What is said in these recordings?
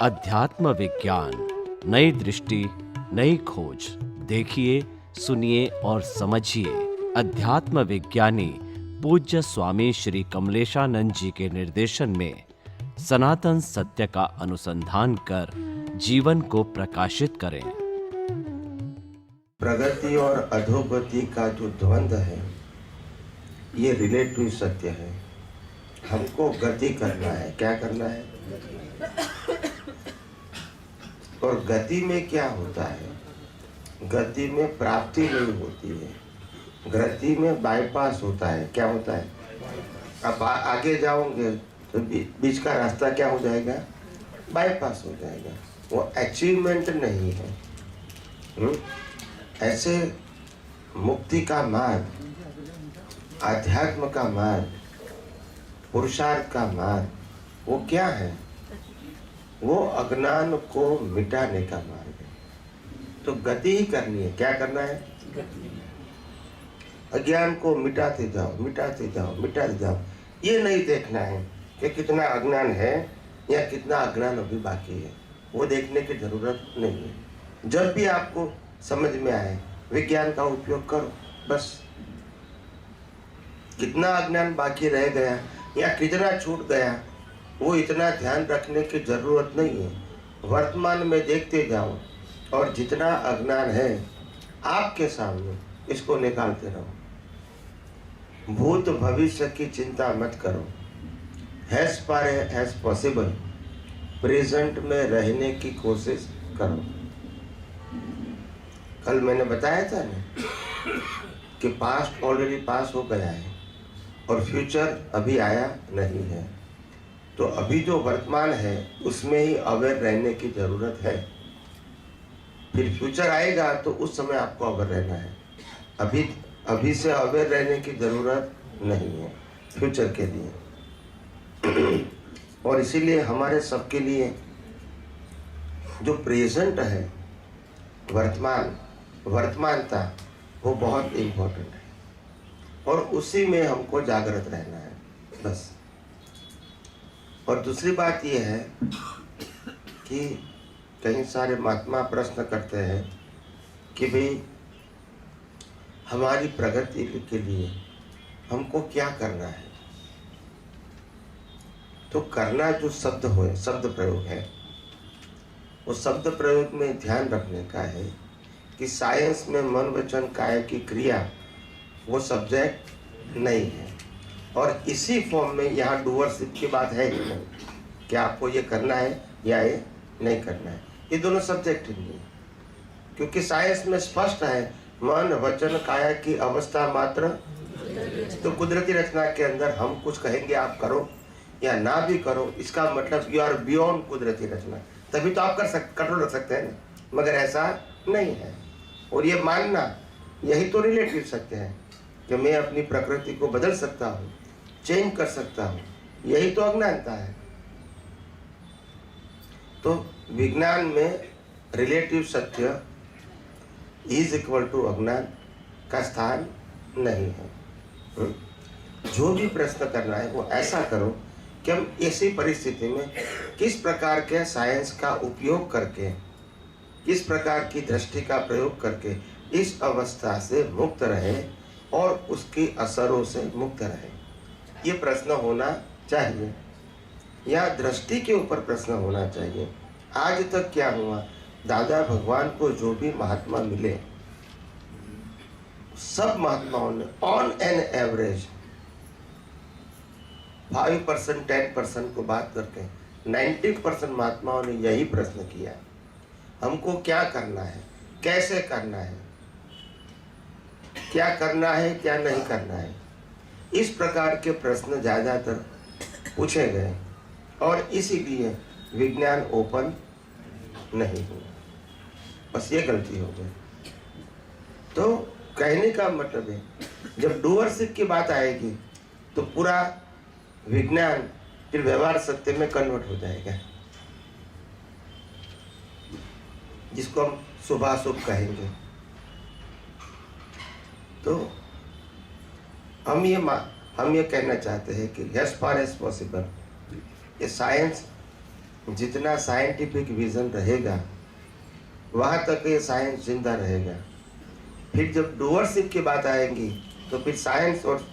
अध्यात्म विज्ञान, नई दृष्टि, नई खोज। देखिए, सुनिए और समझिए अध्यात्म विज्ञानी पूज्य स्वामी श्री कमलेशानंद जी के निर्देशन में सनातन सत्य का अनुसंधान कर जीवन को प्रकाशित करें। प्रगति और अधोगति का जो द्वंद्व है, ये रिलेटिव सत्य है। हमको गति करना है। क्या करना है? और गति में क्या होता है? गति में प्राप्ति नहीं होती है, गति में बाईपास होता है। क्या होता है? अब आगे जाओगे तो बीच का रास्ता क्या हो जाएगा? बाईपास हो जाएगा। वो अचीवमेंट नहीं है। ऐसे मुक्ति का मार्ग, आध्यात्म का मार्ग, पुरुषार्थ का मार्ग, वो क्या है? वो अज्ञान को मिटाने का मार्ग है। तो गति ही करनी है। क्या करना है? अज्ञान को मिटाते जाओ, मिटाते जाओ, मिटाते जाओ। ये नहीं देखना है कि कितना अज्ञान है या कितना अज्ञान अभी बाकी है। वो देखने की जरूरत नहीं है। जब भी आपको समझ में आए, विज्ञान का उपयोग करो। बस कितना अज्ञान बाकी रह गया या कितना छूट गया, वो इतना ध्यान रखने की जरूरत नहीं है। वर्तमान में देखते जाओ और जितना अज्ञान है आपके सामने, इसको निकालते रहो। भूत भविष्य की चिंता मत करो। as far as possible present में रहने की कोशिश करो। कल मैंने बताया था ना कि पास्ट ऑलरेडी पास हो गया है और फ्यूचर अभी आया नहीं है। तो अभी जो वर्तमान है उसमें ही अवेयर रहने की जरूरत है। फिर फ्यूचर आएगा तो उस समय आपको अवेयर रहना है। अभी से अवेयर रहने की जरूरत नहीं है फ्यूचर के लिए। और इसीलिए हमारे सबके लिए जो प्रेजेंट है, वर्तमानता, वो बहुत इम्पोर्टेंट है और उसी में हमको जागृत रहना है। बस। और दूसरी बात यह है कि कई सारे महात्मा प्रश्न करते हैं कि भाई हमारी प्रगति के लिए हमको क्या करना है। तो करना जो शब्द प्रयोग है, वो शब्द प्रयोग में ध्यान रखने का है कि साइंस में मन वचन काया की क्रिया वो सब्जेक्ट नहीं है। और इसी फॉर्म में यहाँ डूअरशिप की बात है ही नहीं कि आपको ये करना है या ये नहीं करना है। ये दोनों सब्जेक्ट ही नहीं, क्योंकि साइंस में स्पष्ट है मन वचन काया की अवस्था मात्र। तो कुदरती रचना के अंदर हम कुछ कहेंगे आप करो या ना भी करो, इसका मतलब यू आर बियॉन्ड कुदरती रचना। तभी तो आप कंट्रोल रख सकते हैं ना, मगर ऐसा नहीं है। और ये मानना, यही तो रिलेटिव सत्य है कि मैं अपनी प्रकृति को बदल सकता हूँ, चेंज कर सकता हूँ। यही तो अज्ञानता है। तो विज्ञान में रिलेटिव सत्य इज इक्वल टू अज्ञान का स्थान नहीं है। जो भी प्रश्न करना है वो ऐसा करो कि हम ऐसी परिस्थिति में किस प्रकार के साइंस का उपयोग करके, किस प्रकार की दृष्टि का प्रयोग करके इस अवस्था से मुक्त रहे और उसकी असरों से मुक्त रहे। ये प्रश्न होना चाहिए, या दृष्टि के ऊपर प्रश्न होना चाहिए। आज तक क्या हुआ, दादा भगवान को जो भी महात्मा मिले, सब महात्माओं ने ऑन एन एवरेज 5% 10% को बात करके 90% महात्माओं ने यही प्रश्न किया, हमको क्या करना है, कैसे करना है, क्या करना है, क्या नहीं करना है। इस प्रकार के प्रश्न ज़्यादातर पूछे गए और इसीलिए विज्ञान ओपन नहीं हुआ। बस ये गलती हो गई। तो कहने का मतलब है, जब डूअरशिप की बात आएगी तो पूरा विज्ञान फिर व्यवहार सत्य में कन्वर्ट हो जाएगा, जिसको हम शुभाशुभ कहेंगे। तो हम ये कहना चाहते हैं कि as far as possible ये साइंस जितना साइंटिफिक विजन रहेगा वहाँ तक ये साइंस जिंदा रहेगा। फिर जब डूअरशिप की बात आएगी तो फिर साइंस और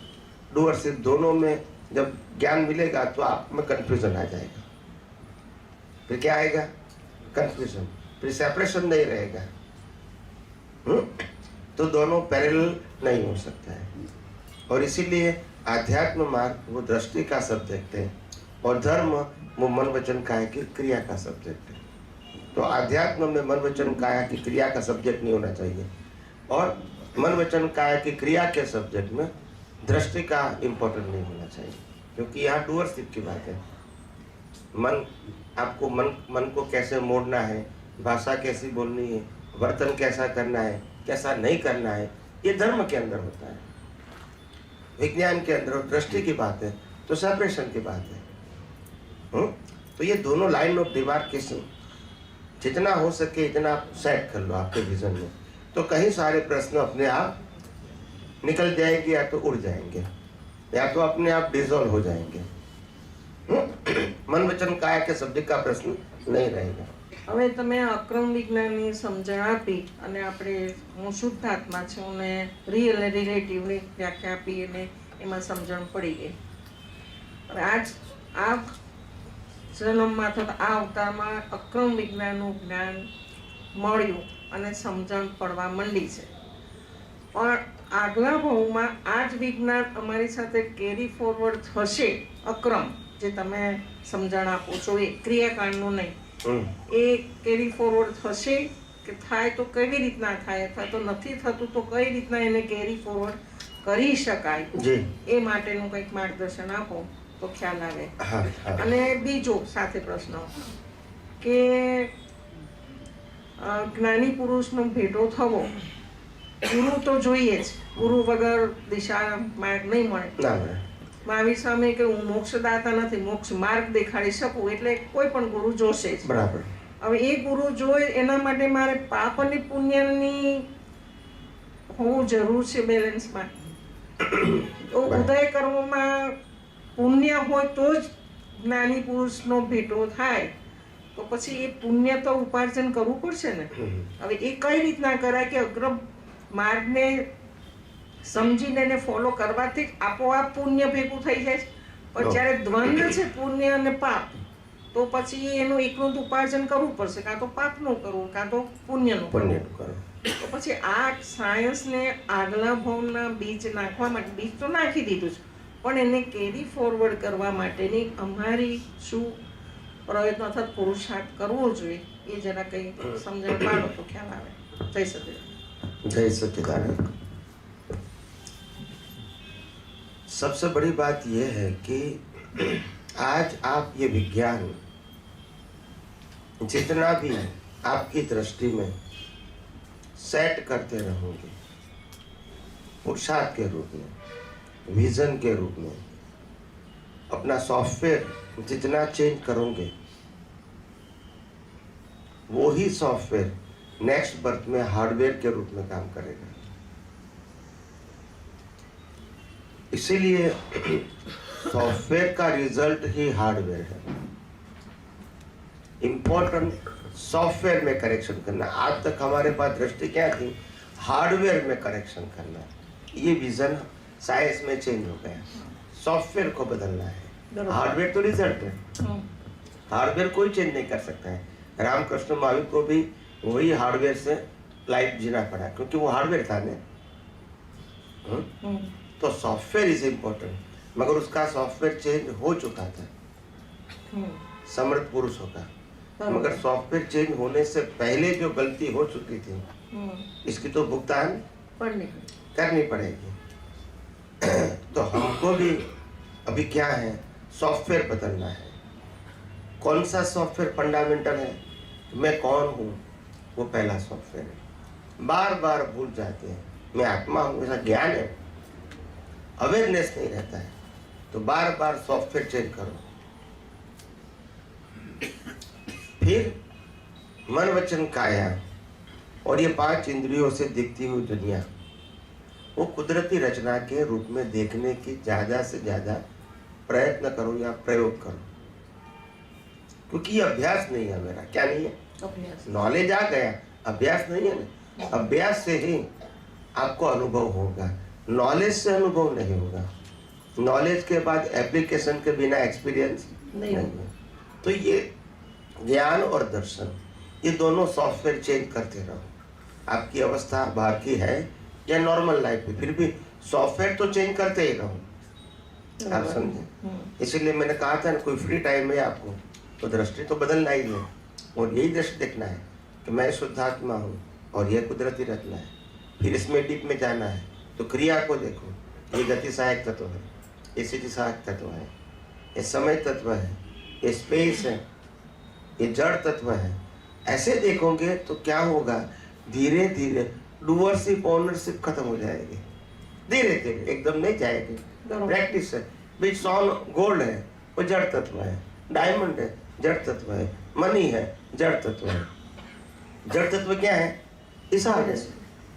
डूअरशिप दोनों में जब ज्ञान मिलेगा तो आप में कंफ्यूजन आ जाएगा। फिर क्या आएगा? कंफ्यूजन। फिर सेपरेशन नहीं रहेगा। तो दोनों पैरेलल नहीं हो सकता है। और इसीलिए आध्यात्म मार्ग वो दृष्टि का सब्जेक्ट है और धर्म वो मन वचन काया की क्रिया का सब्जेक्ट है। तो आध्यात्म में मन वचन काया की क्रिया का सब्जेक्ट नहीं होना चाहिए और मन वचन काया की क्रिया के सब्जेक्ट में दृष्टि का इम्पोर्टेंट नहीं होना चाहिए, क्योंकि यहाँ डूअरशिप की बात है। मन आपको मन को कैसे मोड़ना है, भाषा कैसी बोलनी है, वर्तन कैसा करना है, कैसा नहीं करना है, ये धर्म के अंदर होता है। विज्ञान के अंदर दृष्टि की बात है तो सेपरेशन की बात है। तो ये दोनों लाइन ऑफ डिमार्केशन जितना हो सके इतना सेट कर लो आपके विजन में, तो कई सारे प्रश्न अपने आप निकल जाएंगे या तो उड़ जाएंगे या तो अपने आप डिसॉल्व हो जाएंगे। मन वचन काया के सब्जेक्ट का प्रश्न नहीं रहेगा। હવે તમે અક્રમ વિજ્ઞાનની સમજણ આપી અને આપણે હું શુદ્ધ આત્મા છું ને રિયલ અને રિલેટિવની વ્યાખ્યા આપી અને એમાં સમજણ પડી ગઈ। હવે આ જન્મમાં અથવા આ અવતારમાં અક્રમ વિજ્ઞાનનું જ્ઞાન મળ્યું અને સમજણ પડવા માંડી છે, પણ આગલા ભાવમાં આ જ વિજ્ઞાન અમારી સાથે કેરી ફોરવર્ડ થશે। અક્રમ જે તમે સમજણ આપો છો એ ક્રિયાકાંડનું નહીં, એ કેરી ફોરવર્ડ થશે કે થાય તો કેવી રીતના થાય અથવા તો નથી થતું તો કઈ રીતના એને કેરી ફોરવર્ડ કરી શકાય એ માટેનું કંઈક માર્ગદર્શન આપો તો ખ્યાલ આવે। અને બીજો સાથે પ્રશ્ન કે જ્ઞાની પુરુષનો ભેટો થવો, ગુરુ તો જોઈએ જ, ગુરુ વગર દિશા માર્ગ નહીં મળે। મહાવીર સ્વામી કે હું મોક્ષદાતા નથી, મોક્ષ માર્ગ દેખાડી શકું એટલે કોઈ પણ ગુરુ જોશે જ। બરાબર। હવે એ ગુરુ જોઈ એના માટે મારે પાપ અને પુણ્યની હોવું જરૂર છે બેલેન્સમાં। તો ઉદય કર્મમાં પુણ્ય હોય તો જ જ્ઞાની પુરુષનો ભેટો થાય, તો પછી એ પુણ્ય તો ઉપાર્જન કરવું પડશે ને। હવે એ કઈ રીતના કરાય કે અગ્ર માર્ગને સમજીને એને ફોલો કરવાથી જ આપોઆપ પુણ્ય ભેગું થઈ જાય છે, પણ જ્યારે દ્વંદ્વ છે પુણ્ય અને પાપ તો પછી એનું એકલું જ ઉપાર્જન કરવું પડશે, કાં તો પાપનું કરવું કાં તો પુણ્યનું કરવું। તો પછી આ સાયન્સને આગલા ભાવના બીજ નાખવા માટે, બીજ તો નાખી દીધું છે, પણ એને કેરી ફોરવર્ડ કરવા માટેની અમારી શું પ્રયત્ન અથવા પુરુષાર્થ કરવો જોઈએ એ જરા કંઈ સમજણ પાડો તો ખ્યાલ આવે। જય સચિદાનંદ। जय सच्चिदानंद। सबसे बड़ी बात यह है कि आज आप ये विज्ञान जितना भी आपकी दृष्टि में सेट करते रहोगे, पुरुषार्थ के रूप में, विजन के रूप में, अपना सॉफ्टवेयर जितना चेंज करोगे वो ही सॉफ्टवेयर नेक्स्ट बर्थ में हार्डवेयर के रूप में काम करेगा। इसीलिए सॉफ्टवेयर का रिजल्ट ही हार्डवेयर है। इम्पोर्टेंट सॉफ्टवेयर में करेक्शन करना। आज तक हमारे पास दृष्टि क्या थी? हार्डवेयर में करेक्शन करना। ये विजन साइंस में चेंज हो गया, सॉफ्टवेयर को बदलना है। हार्डवेयर तो रिजल्ट है, हार्डवेयर कोई चेंज नहीं कर सकता है। रामकृष्ण महावीर को भी वही हार्डवेयर से लाइफ जीना पड़ा क्योंकि वो हार्डवेयर था ना। तो सॉफ्टवेयर इज इम्पोर्टेंट, मगर उसका सॉफ्टवेयर चेंज हो चुका था समर्थ पुरुषों का, मगर सॉफ्टवेयर चेंज होने से पहले जो गलती हो चुकी थी इसकी तो भुगतान करनी पड़ेगी। तो हमको भी अभी क्या है, सॉफ्टवेयर बदलना है। कौन सा सॉफ्टवेयर फंडामेंटल है? मैं कौन हूँ, वो पहला सॉफ्टवेयर है। बार बार भूल जाते हैं मैं आत्मा हूँ, ऐसा ज्ञान है, अवेयरनेस नहीं रहता है। तो बार बार सॉफ्टवेयर चेंज करो। फिर मन वचन काया और ये 5 इंद्रियों से दिखती हुई दुनिया वो कुदरती रचना के रूप में देखने की ज़्यादा से ज़्यादा प्रयत्न करो या प्रयोग करो। क्योंकि ये अभ्यास नहीं है मेरा। क्या नहीं है? अभ्यास। नॉलेज आ गया, अभ्यास नहीं है ना। अभ्यास से ही आपको अनुभव होगा, नॉलेज से अनुभव नहीं होगा। नॉलेज के बाद एप्लीकेशन के बिना एक्सपीरियंस नहीं है। तो ये ज्ञान और दर्शन, ये दोनों सॉफ्टवेयर चेंज करते रहो। आपकी अवस्था बाहर की है या नॉर्मल लाइफ में, फिर भी सॉफ्टवेयर तो चेंज करते ही रहो। आप समझे? इसीलिए मैंने कहा था ना, कोई फ्री टाइम है आपको तो दृष्टि तो बदलना ही है, और यही दृष्टि देखना है कि मैं शुद्धात्मा हूँ और यह कुदरती रचना है। फिर इसमें डीप में जाना है तो क्रिया को देखो, ये गति सहायक तत्व है, ये स्थिति सहायक तत्व है, ये समय तत्व है, ये स्पेस है, ये जड़ तत्व है। ऐसे देखोगे तो क्या होगा, धीरे धीरे डूअरशिप ओनरशिप खत्म हो जाएगी। धीरे धीरे, एकदम नहीं जाएगी, प्रैक्टिस है। भाई सोन गोल्ड है, वो जड़ तत्व है, डायमंड है, जड़ तत्व है, मनी है, जड़ तत्व है। जड़ तत्व क्या है? हिसाब है।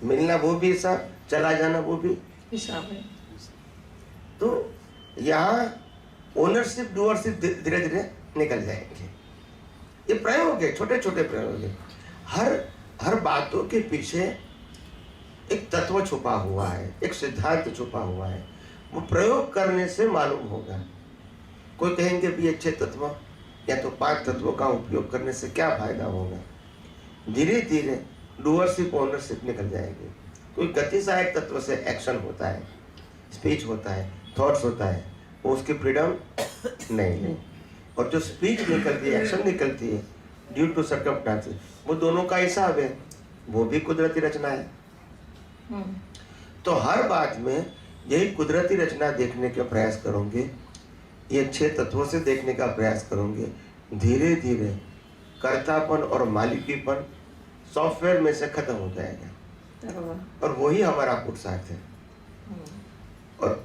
मिलना वो भी हिसाब, चला जाना वो भी हिसाब है। तो यहाँ ओनरशिप डूअरशिप धीरे धीरे निकल जाएंगे। ये प्रयोग है, छोटे छोटे प्रयोग है। हर बातों के पीछे एक तत्व छुपा हुआ है, एक सिद्धांत छुपा हुआ है। वो प्रयोग करने से मालूम होगा। कोई कहेंगे भी अच्छे तत्व या तो 5 तत्वों का उपयोग करने से क्या फायदा होगा। धीरे धीरे डूअरशिप ओनरशिप निकल जाएगी। कोई गति सहायक तत्व से एक्शन होता है, स्पीच होता है, थॉट्स होता है, वो उसकी फ्रीडम नहीं है। और जो स्पीच निकलती है, एक्शन निकलती है ड्यू टू सर्कमस्टांसेस, वो दोनों का हिसाब है, वो भी कुदरती रचना है। तो हर बात में यही कुदरती रचना देखने का प्रयास करोगे, ये 6 तत्वों से देखने का प्रयास करोगे, धीरे धीरे कर्तापन और मालिकीपन सॉफ्टवेयर में से खत्म हो जाएगा। और वही हमारा पुरुषार्थ है। और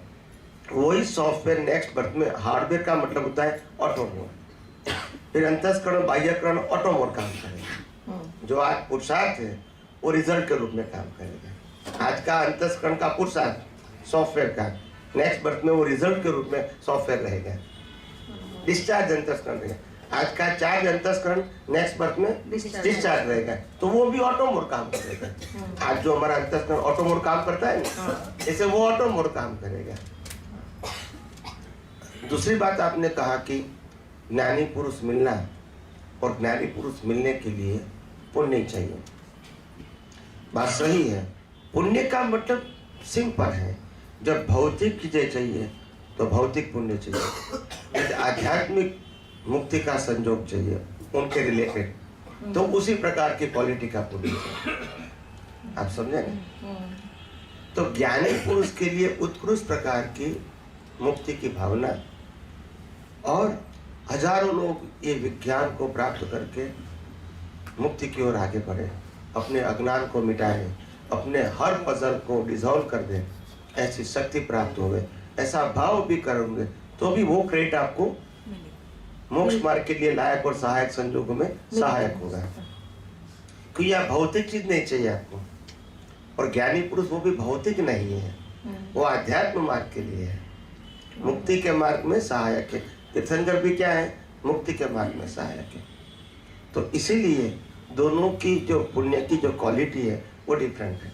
वही सॉफ्टवेयर नेक्स्ट बर्थ में, हार्डवेयर का मतलब होता है ऑटोमोड, फिर अंतस्करण बाह्यकरण ऑटोमोड काम करेगा। जो आज पुरुषार्थ है वो रिजल्ट के रूप में काम करेगा। आज का अंतस्करण का पुरुषार्थ सॉफ्टवेयर का, नेक्स्ट बर्थ में वो रिजल्ट के रूप में सॉफ्टवेयर रहेगा, डिस्चार्ज अंतस्करण रहेगा। आज का चार्ज अंतस्करण नेक्स्ट बर्थ में डिस्चार्ज रहेगा, तो वो भी ऑटोमोड काम करेगा। आज जो हमारा अंतस्करण ऑटोमोड काम करता है ना, जैसे वो ऑटोमोड काम करेगा। दूसरी बात आपने कहा कि ज्ञानी पुरुष मिलना, और ज्ञानी पुरुष मिलने के लिए पुण्य चाहिए। बात सही है। पुण्य का मतलब सिंपल है, जब भौतिक चीजें चाहिए तो भौतिक पुण्य चाहिए, यदि आध्यात्मिक मुक्ति का संजोग चाहिए उनके रिलेटेड, तो उसी प्रकार की क्वालिटी का पुण्य चाहिए। आप समझे ना? तो ज्ञानी पुरुष के लिए उत्कृष्ट प्रकार की मुक्ति की भावना, और हजारों लोग ये विज्ञान को प्राप्त करके मुक्ति की ओर आगे बढ़े, अपने अज्ञान को मिटाए, अपने हर पजल को डिसॉल्व कर दे, ऐसी शक्ति प्राप्त हो गए, ऐसा भाव भी करोगे तो भी वो क्रेडिट आपको मोक्ष मार्ग के लिए लायक और सहायक संजोगों में सहायक होगा। क्योंकि यह भौतिक चीज नहीं चाहिए आपको। और ज्ञानी पुरुष वो भी भौतिक नहीं है, वो आध्यात्म मार्ग के लिए है, मुक्ति के मार्ग में सहायक है। तीर्थंकर भी क्या है? मुक्ति के मार्ग में सहायक है। तो इसीलिए दोनों की जो पुण्य की जो क्वालिटी है वो डिफरेंट है।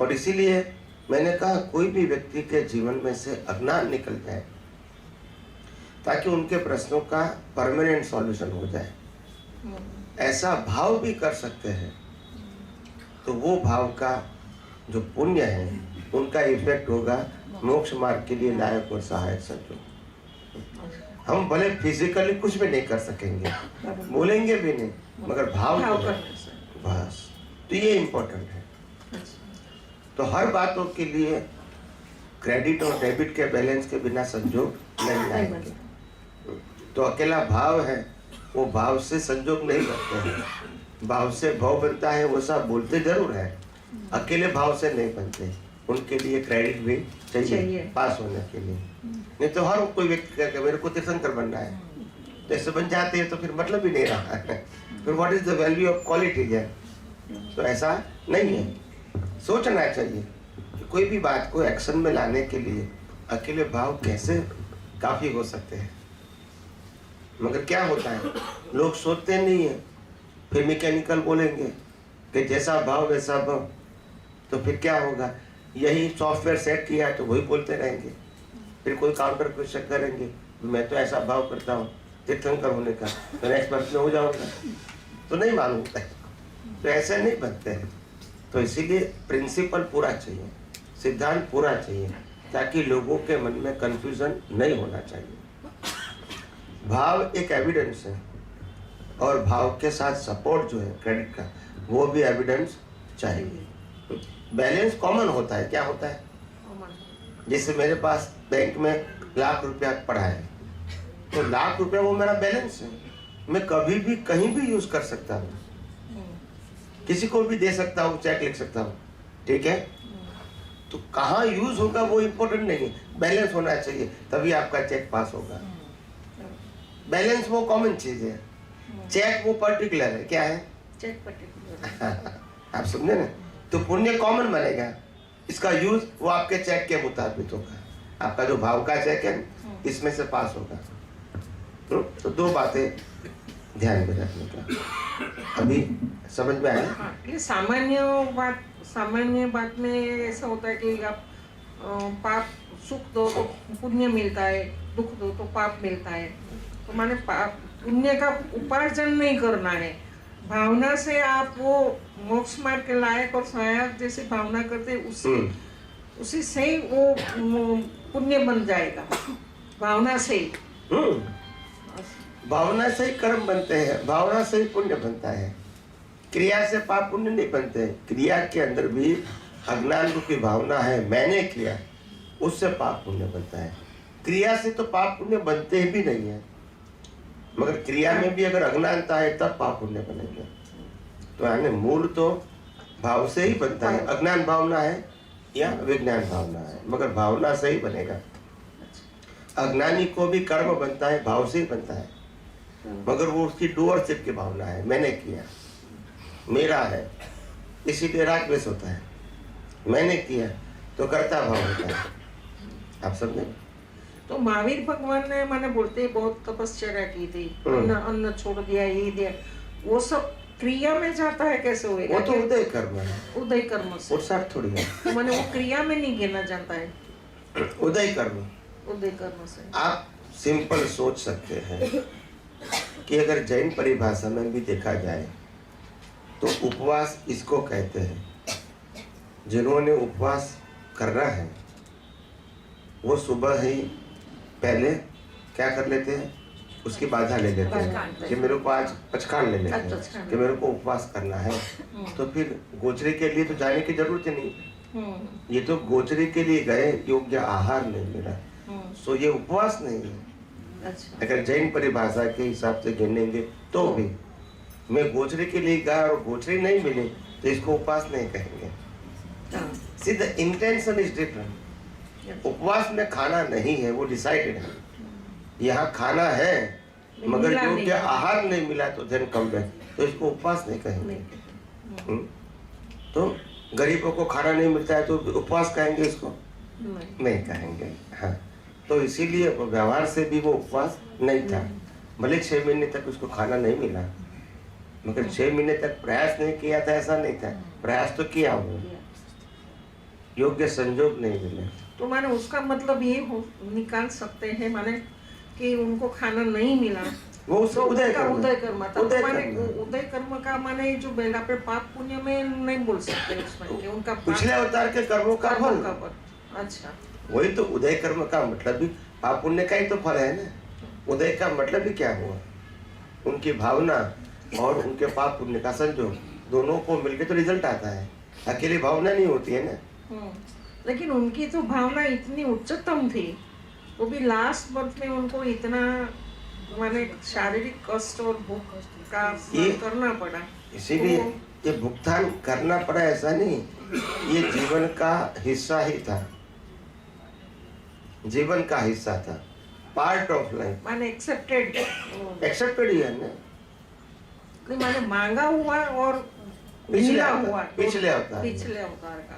और इसीलिए मैंने कहा कोई भी व्यक्ति के जीवन में से अज्ञान निकल जाए ताकि उनके प्रश्नों का परमानेंट सॉल्यूशन हो जाए, ऐसा भाव भी कर सकते हैं, तो वो भाव का जो पुण्य है उनका इफेक्ट होगा मोक्ष मार्ग के लिए लायक और सहायक संजोग। हम भले फिजिकली कुछ भी नहीं कर सकेंगे, बोलेंगे भी नहीं, मगर भाव बस, तो ये इम्पोर्टेंट है। तो हर बातों के लिए क्रेडिट और डेबिट के बैलेंस के बिना संजोग नहीं आएंगे। तो अकेला भाव है, वो भाव से संजोग नहीं बनते हैं। भाव से भाव बनता है, वो सब बोलते जरूर है, अकेले भाव से नहीं बनते। उनके लिए क्रेडिट भी चाहिए पास होने के लिए। नहीं तो हर कोई व्यक्ति कहकर मेरे को तीर्थंकर बनना है, तो ऐसे बन जाते हैं तो फिर मतलब ही नहीं रहा है। फिर what is the value of quality है? तो ऐसा नहीं है। सोचना चाहिए कि कोई भी बात को एक्शन में लाने के लिए अकेले भाव कैसे काफी हो सकते हैं। मगर क्या होता है, लोग सोचते नहीं है, फिर मैकेनिकल बोलेंगे कि जैसा भाव वैसा भाव, तो फिर क्या होगा, यही सॉफ्टवेयर सेट किया है तो वही बोलते रहेंगे। फिर कोई काउंटर क्वेश्चन करेंगे, मैं तो ऐसा भाव करता हूँ तीर्थंकर होने का, तो नेक्स्ट मंथ में हो जाऊंगा, तो नहीं मालूम होता है, तो ऐसे नहीं बनते हैं। तो इसीलिए प्रिंसिपल पूरा चाहिए, सिद्धांत पूरा चाहिए, ताकि लोगों के मन में कंफ्यूजन नहीं होना चाहिए। भाव एक एविडेंस है, और भाव के साथ सपोर्ट जो है क्रेडिट का, वो भी एविडेंस चाहिए। बैलेंस कॉमन होता है, क्या होता है, जैसे मेरे पास बैंक में लाख रुपया पड़ा है, तो लाख रुपया वो मेरा बैलेंस है, मैं कभी भी कहीं भी यूज कर सकता हूँ, किसी को भी दे सकता हूँ, चेक लिख सकता हूँ, ठीक है। तो कहाँ यूज होगा वो इम्पोर्टेंट नहीं है, बैलेंस होना चाहिए, तभी आपका चेक पास होगा। बैलेंस वो कॉमन चीज है, चेक वो पर्टिकुलर है, क्या है, चेक पर्टिकुलर। आप समझे ना, तो पुण्य कॉमन बनेगा, इसका यूज वो आपके चेक के मुताबिक होगा, आपका जो भाव का चेक है इसमें से पास होगा। तो दो बातें ध्यान में रखने का, अभी समझ में आया। हाँ, ये सामान्य बात में ऐसा होता है कि आप पाप सुख दो तो पुण्य मिलता है, दुख दो तो पाप मिलता है। तो माने पाप पुण्य का उपार्जन नहीं करना है, भावना से आप वो मोक्ष मार्ग के लायक और सहायक जैसी भावना करते, उसी से ही वो पुण्य बन जाएगा, भावना से ही। भावना से ही कर्म बनते हैं, भावना से ही पुण्य बनता है, क्रिया से पाप पुण्य नहीं बनते। क्रिया के अंदर भी अज्ञान रूपी भावना है, मैंने किया, उससे पाप पुण्य बनता है। क्रिया से तो पाप पुण्य बनते भी नहीं है, मगर क्रिया में भी अगर अज्ञानता है तब पाप पुण्य बनेगा। तो यानी मूल तो भाव से ही बनता है, अज्ञान भावना है या विज्ञान भावना है, मगर भावना से ही बनेगा। अज्ञानी को भी कर्म बनता है, भाव से ही बनता है, मगर वो उसकी डूअरशिप की भावना है, मैंने किया, मेरा है, इसीलिए राग द्वेष होता है। मैंने किया तो कर्ता भाव होता है, आप समझे। तो महावीर भगवान ने माने बोलते बहुत तपस्या की थी, अन्न छोड़ दिया, ये दिया, वो सब क्रिया में जाता है, कैसे होएगा? वो तो उदय कर्म है, उदय कर्म से, उत्साह थोड़ी है, तो माने वो क्रिया में नहीं गिना जाता है, उदय कर्म। उदय कर्म से आप सिंपल सोच सकते हैं कि अगर जैन परिभाषा में भी देखा जाए तो उपवास इसको कहते हैं, जिन्होंने उपवास करना है वो सुबह ही पहले क्या कर लेते हैं, उसकी बाधा ले लेते हैं कि मेरे को आज पचखान ले लेते हैं कि मेरे को उपवास करना है। तो फिर गोचरी के लिए तो जाने की जरूरत ही नहीं, ये तो गोचरी के लिए गए, योग्य आहार नहीं मिला, सो ये उपवास नहीं है। अच्छा। अगर जैन परिभाषा के हिसाब से गिनेंगे तो भी मैं गोचरी के लिए गया और गोचरी नहीं मिली तो इसको उपवास नहीं कहेंगे। See, the intention is different. उपवास में खाना नहीं है, वो डिसाइडेड है। यहाँ खाना है मगर योग्य आहार नहीं मिला तो then come back, तो इसको उपवास नहीं कहेंगे। तो गरीबों को खाना नहीं मिलता है तो उपवास कहेंगे, इसको नहीं कहेंगे। हाँ, तो इसीलिए व्यवहार से भी वो उपवास नहीं था, भले 6 महीने तक उसको खाना नहीं मिला, मगर 6 महीने तक प्रयास नहीं किया था ऐसा नहीं था, प्रयास तो किया वो, योग्य संजोग नहीं मिले। तो माने उसका मतलब ये निकाल सकते हैं माने कि उनको खाना नहीं मिला, वो उसका उदय कर्म था। उदय कर्म का माने जो बेला पे पाप पुण्य में नहीं बोल सकते उसमें कि उनका पिछले अवतार के कर्मों का फल। अच्छा, वही तो उदय कर्म का मतलब भी पाप पुण्य का ही तो फल है ना। उदय का मतलब भी क्या हुआ, उनकी भावना और उनके पाप पुण्य का संजोग दोनों को मिलके तो रिजल्ट आता है, अकेली भावना नहीं होती है ना। लेकिन उनकी तो भावना इतनी उच्चतम थी, वो भी लास्ट मंथ में उनको इतना माने शारीरिक कष्ट और भूख का करना पड़ा, इसीलिए ये भुगतान करना पड़ा ऐसा नहीं, ये जीवन का हिस्सा ही था, जीवन का हिस्सा था, पार्ट ऑफ लाइफ, माने एक्सेप्टेड ही है ना। माने मांगा हुआ और पिछले हुआ अवतार पिछले अवतार का